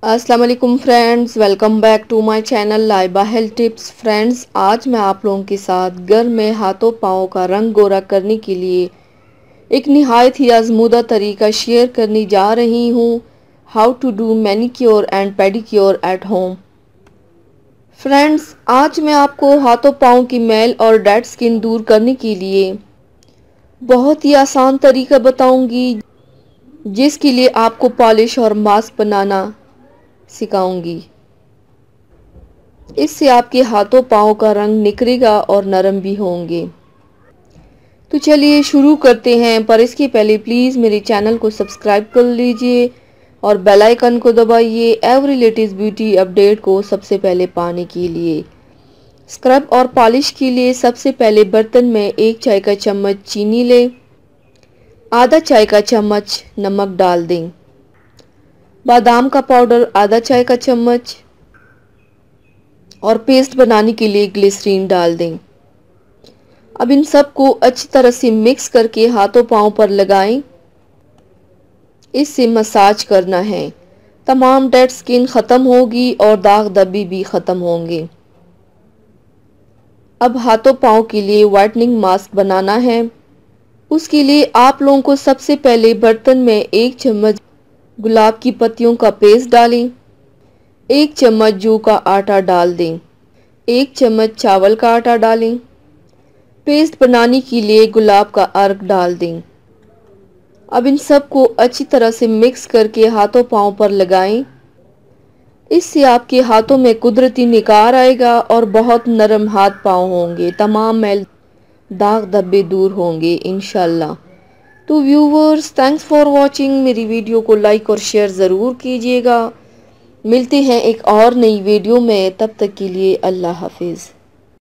अस्सलाम वालेकुम friends, welcome back to my channel Laiba health tips. Friends, आज मैं आप लोगों के साथ घर में हाथों पाँव का रंग गोरा करने के लिए एक निहायत ही आजमूदा तरीका शेयर करने जा रही हूँ। How to do manicure and pedicure at home. Friends, आज मैं आपको हाथों पाँव की मैल और डेड स्किन दूर करने के लिए बहुत ही आसान तरीका बताऊंगी, जिसके लिए आपको पॉलिश और मास्क बनाना सिखाऊंगी। इससे आपके हाथों पाँव का रंग निखरेगा और नरम भी होंगे। तो चलिए शुरू करते हैं, पर इसके पहले प्लीज़ मेरे चैनल को सब्सक्राइब कर लीजिए और बेल आइकन को दबाइए एवरी लेटेस्ट ब्यूटी अपडेट को सबसे पहले पाने के लिए। स्क्रब और पॉलिश के लिए सबसे पहले बर्तन में 1 चाय का चम्मच चीनी लें, आधा चाय का चम्मच नमक डाल दें, बादाम का पाउडर आधा चाय का चम्मच और पेस्ट बनाने के लिए ग्लिसरीन डाल दें। अब इन सब को अच्छी तरह से मिक्स करके हाथों पाँव पर लगाएं। इससे मसाज करना है। तमाम डेड स्किन ख़त्म होगी और दाग धब्बे भी ख़त्म होंगे। अब हाथों पाँव के लिए व्हाइटनिंग मास्क बनाना है। उसके लिए आप लोगों को सबसे पहले बर्तन में 1 चम्मच गुलाब की पत्तियों का पेस्ट डालें, 1 चम्मच जौ का आटा डाल दें, 1 चम्मच चावल का आटा डालें। पेस्ट बनाने के लिए गुलाब का अर्क डाल दें। अब इन सब को अच्छी तरह से मिक्स करके हाथों पाँव पर लगाएं। इससे आपके हाथों में कुदरती निखार आएगा और बहुत नरम हाथ पाँव होंगे। तमाम मैल दाग धब्बे दूर होंगे इंशाल्लाह। तो व्यूवर्स, थैंक्स फॉर वॉचिंग। मेरी वीडियो को लाइक और शेयर ज़रूर कीजिएगा। मिलते हैं एक और नई वीडियो में, तब तक के लिए अल्लाह हाफिज़।